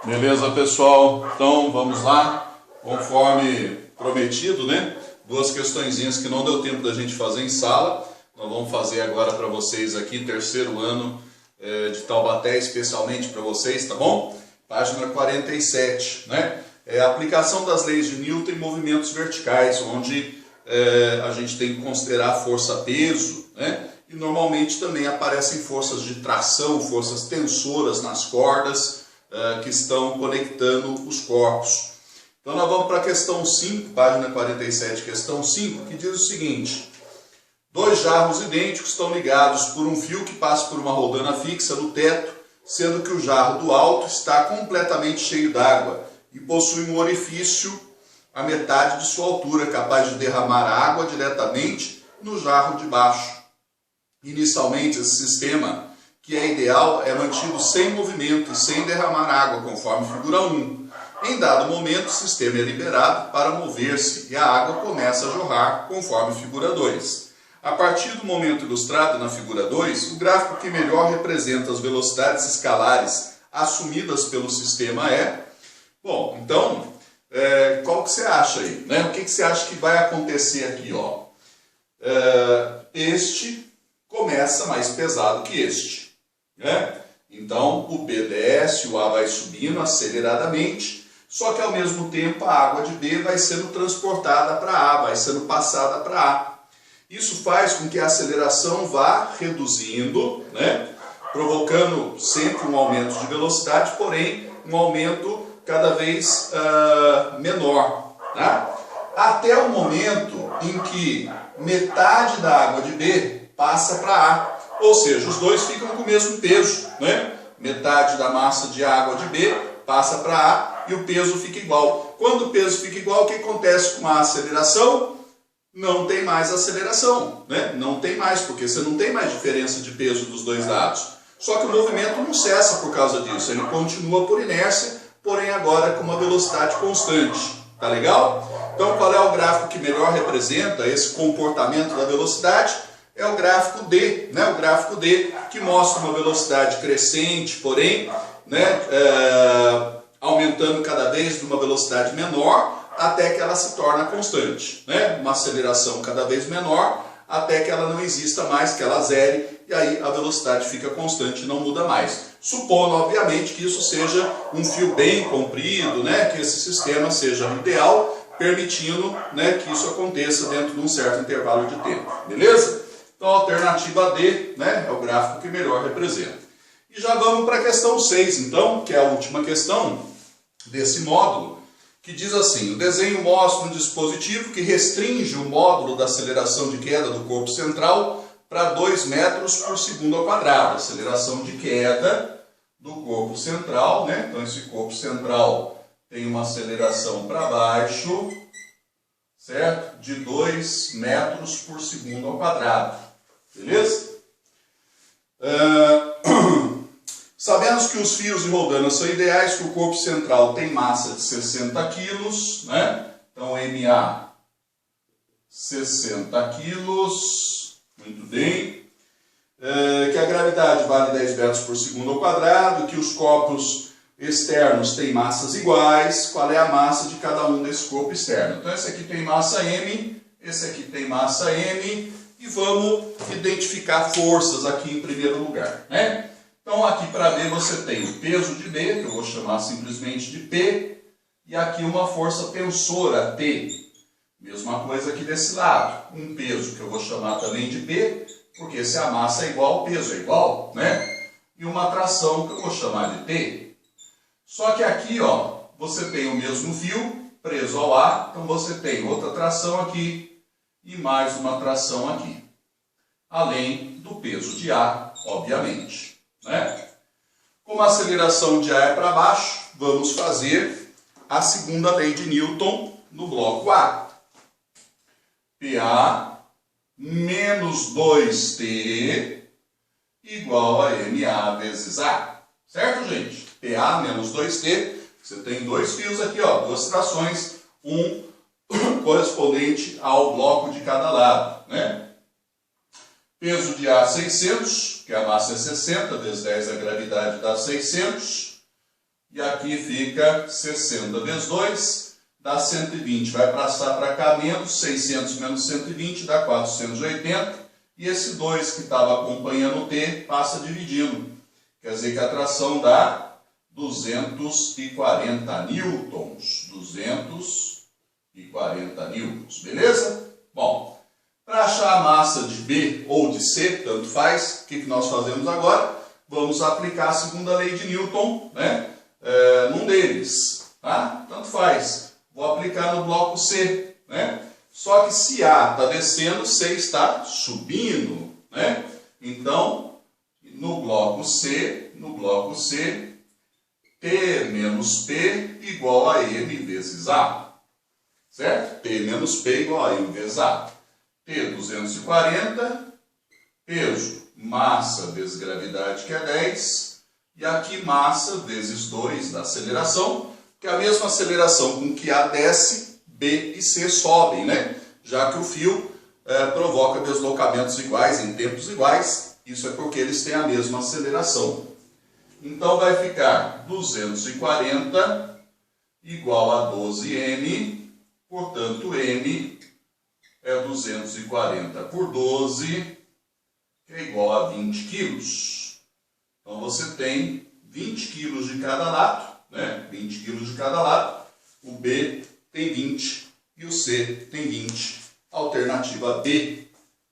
Beleza, pessoal? Então vamos lá, conforme prometido, né? Duas questõezinhas que não deu tempo da gente fazer em sala. Nós vamos fazer agora para vocês aqui, terceiro ano de Taubaté, especialmente para vocês, tá bom? Página 47, né? É a aplicação das leis de Newton em movimentos verticais, onde a gente tem que considerar força-peso, né? E normalmente também aparecem forças de tração, forças tensoras nas cordas, que estão conectando os corpos. Então nós vamos para a questão 5, página 47, questão 5, que diz o seguinte: dois jarros idênticos estão ligados por um fio que passa por uma roldana fixa no teto, sendo que o jarro do alto está completamente cheio d'água e possui um orifício a metade de sua altura, capaz de derramar água diretamente no jarro de baixo. Inicialmente, esse sistema, que é ideal, é mantido sem movimento e sem derramar água, conforme figura 1. Em dado momento, o sistema é liberado para mover-se e a água começa a jorrar, conforme figura 2. A partir do momento ilustrado na figura 2, o gráfico que melhor representa as velocidades escalares assumidas pelo sistema é... Bom, então, qual que você acha aí? Né? O que você acha que vai acontecer aqui? Ó? Este começa mais pesado que este. Né? Então o B desce, o A vai subindo aceleradamente, só que ao mesmo tempo a água de B vai sendo transportada para A, vai sendo passada para A. Isso faz com que a aceleração vá reduzindo, né? Provocando sempre um aumento de velocidade, porém um aumento cada vez menor. Né? Até o momento em que metade da água de B passa para A. Ou seja, os dois ficam com o mesmo peso, né? Metade da massa de água de B passa para A e o peso fica igual. Quando o peso fica igual, o que acontece com a aceleração? Não tem mais aceleração, né? Não tem mais, porque você não tem mais diferença de peso dos dois lados. Só que o movimento não cessa por causa disso, ele continua por inércia, porém agora com uma velocidade constante. Tá legal? Então qual é o gráfico que melhor representa esse comportamento da velocidade? É o gráfico D, né? O gráfico D que mostra uma velocidade crescente, porém, né, aumentando cada vez de uma velocidade menor até que ela se torna constante, né? Uma aceleração cada vez menor até que ela não exista mais, que ela zere, e aí a velocidade fica constante e não muda mais. Supondo, obviamente, que isso seja um fio bem comprido, né? Que esse sistema seja ideal, permitindo, né, que isso aconteça dentro de um certo intervalo de tempo, beleza? Então a alternativa D, né, é o gráfico que melhor representa. E já vamos para a questão 6, então, que é a última questão desse módulo, que diz assim: o desenho mostra um dispositivo que restringe o módulo da aceleração de queda do corpo central para 2 metros por segundo ao quadrado. Aceleração de queda do corpo central, né? Então esse corpo central tem uma aceleração para baixo, certo? De 2 metros por segundo ao quadrado. Beleza? Sabemos que os fios de roldana são ideais, que o corpo central tem massa de 60 kg, né? Então MA 60 kg, muito bem. Que a gravidade vale 10 metros por segundo ao quadrado, que os corpos externos têm massas iguais, qual é a massa de cada um desse corpo externo. Então esse aqui tem massa M, esse aqui tem massa M, e vamos identificar forças aqui em primeiro lugar, né? Então aqui para B você tem o peso de B, que eu vou chamar simplesmente de P, e aqui uma força tensora, T. Mesma coisa aqui desse lado, um peso que eu vou chamar também de P, porque se a massa é igual, o peso é igual, né? E uma tração que eu vou chamar de T. Só que aqui, ó, você tem o mesmo fio preso ao A, então você tem outra tração aqui e mais uma tração aqui, além do peso de A, obviamente, né? Como a aceleração de A é para baixo, vamos fazer a segunda lei de Newton no bloco A. PA menos 2T igual a MA vezes A. Certo, gente? PA menos 2T, você tem dois fios aqui, ó, duas trações, um correspondente ao bloco de cada lado, né? Peso de A 600, que a massa é 60, vezes 10 a gravidade dá 600. e aqui fica 60 vezes 2, dá 120. Vai passar para cá menos, 600 menos 120 dá 480. E esse 2 que estava acompanhando o T passa dividindo. Quer dizer que a tração dá 240 newtons. 240 newtons, beleza? Bom, para achar a massa de B ou de C, tanto faz, o que nós fazemos agora? Vamos aplicar a segunda lei de Newton, né? Num deles, tá? Tanto faz. Vou aplicar no bloco C, né? Só que se A está descendo, C está subindo, né? Então, no bloco C, T menos P igual a M vezes A, certo? T menos P igual a M vezes A. T 240, peso, massa vezes gravidade, que é 10, e aqui massa vezes 2 da aceleração, que é a mesma aceleração com que A desce, B e C sobem, né? Já que o fio provoca deslocamentos iguais em tempos iguais, isso é porque eles têm a mesma aceleração. Então vai ficar 240 igual a 12M, portanto M é 240 por 12, que é igual a 20 quilos. Então você tem 20 quilos de cada lado, né? 20 quilos de cada lado. O B tem 20 e o C tem 20. Alternativa B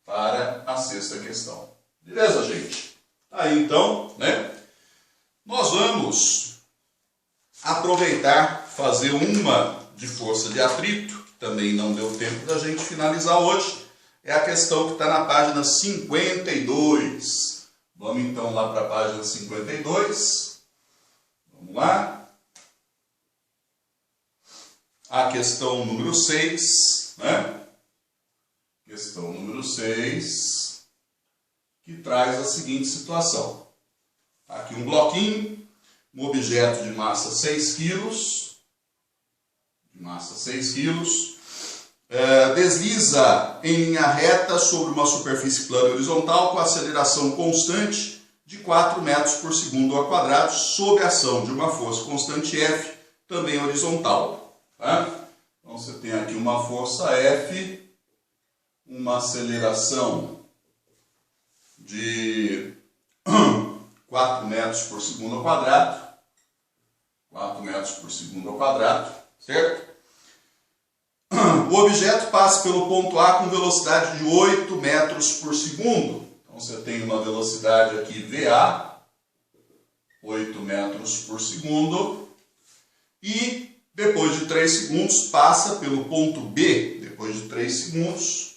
para a sexta questão. Beleza, gente? Aí então, né? Nós vamos aproveitar, fazer uma de força de atrito, que também não deu tempo da gente finalizar hoje. É a questão que está na página 52. Vamos então lá para a página 52. Vamos lá. A questão número 6, né? Questão número 6, que traz a seguinte situação. Aqui um bloquinho, um objeto de massa 6 quilos, desliza em linha reta sobre uma superfície plana horizontal com aceleração constante de 4 metros por segundo ao quadrado, sob a ação de uma força constante F, também horizontal. Tá? Então você tem aqui uma força F, uma aceleração de 4 metros por segundo ao quadrado, 4 metros por segundo ao quadrado, certo? O objeto passa pelo ponto A com velocidade de 8 metros por segundo. Então você tem uma velocidade aqui VA, 8 metros por segundo, e depois de 3 segundos passa pelo ponto B, depois de 3 segundos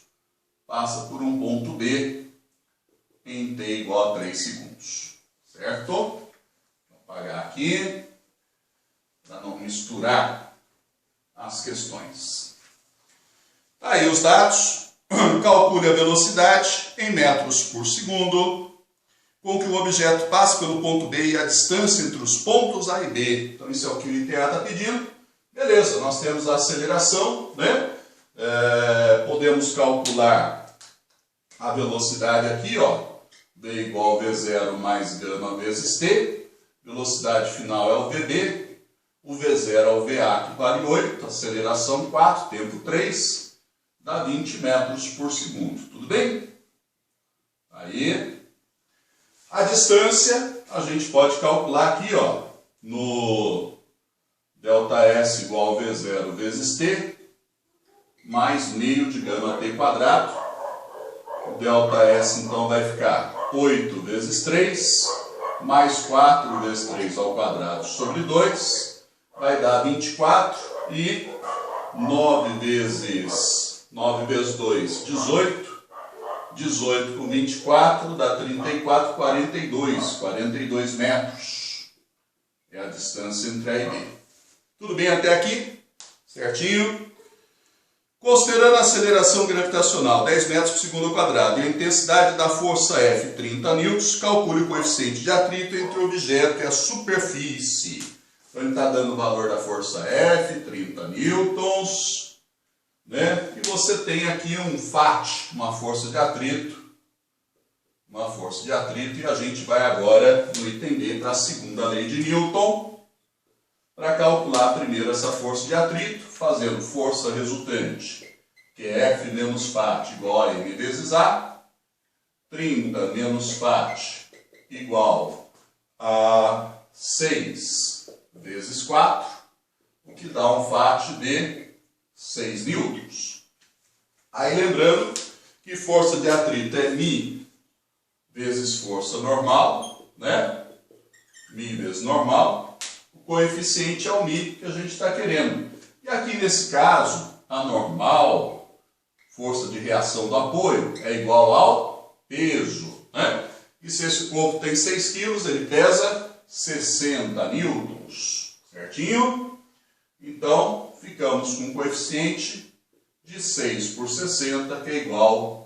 passa por um ponto B em T igual a 3 segundos, certo? Vou apagar aqui para não misturar as questões. Aí os dados, calcule a velocidade em metros por segundo, com que o objeto passa pelo ponto B e a distância entre os pontos A e B. Então isso é o que o ITA está pedindo. Beleza, nós temos a aceleração, né? Podemos calcular a velocidade aqui, ó, V igual a V0 mais gama vezes T. Velocidade final é o VB, o V0 é o VA, que vale 8, aceleração 4, tempo 3, dá 20 metros por segundo. Tudo bem? Aí, a distância a gente pode calcular aqui, ó, no ΔS igual a V0 vezes T, mais meio de gama T quadrado. O ΔS então vai ficar 8 vezes 3, mais 4 vezes 3 ao quadrado sobre 2, vai dar 24, e 9 vezes 2, 18. 18 com 24 dá 34, 42 metros. É a distância entre A e B. Tudo bem até aqui? Certinho? Considerando a aceleração gravitacional 10 metros por segundo ao quadrado e a intensidade da força F 30 newtons, calcule o coeficiente de atrito entre o objeto e a superfície. Então ele está dando o valor da força F, 30 newtons, né? E você tem aqui um FAT, uma força de atrito. Uma força de atrito, e a gente vai agora no item B para a segunda lei de Newton. para calcular primeiro essa força de atrito, fazendo força resultante, que é F menos FAT igual a M vezes A, 30 menos FAT igual a 6 vezes 4, o que dá um FAT de 6 newtons. Aí lembrando que força de atrito é μ vezes força normal, né? μ vezes normal. O coeficiente é o μ que a gente está querendo. E aqui nesse caso, a normal, força de reação do apoio, é igual ao peso, né? E se esse corpo tem 6 kg, ele pesa 60 newtons, certinho? Então, ficamos com um coeficiente de 6 por 60, que é igual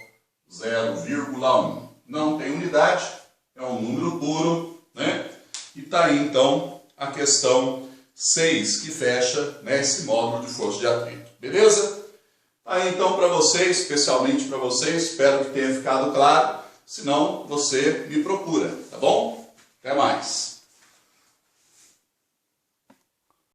a 0,1. Não tem unidade, é um número puro, né? E está aí, então, a questão 6, que fecha nesse módulo de força de atrito. Beleza? Aí, então, para vocês, especialmente para vocês, espero que tenha ficado claro. Se não, você me procura.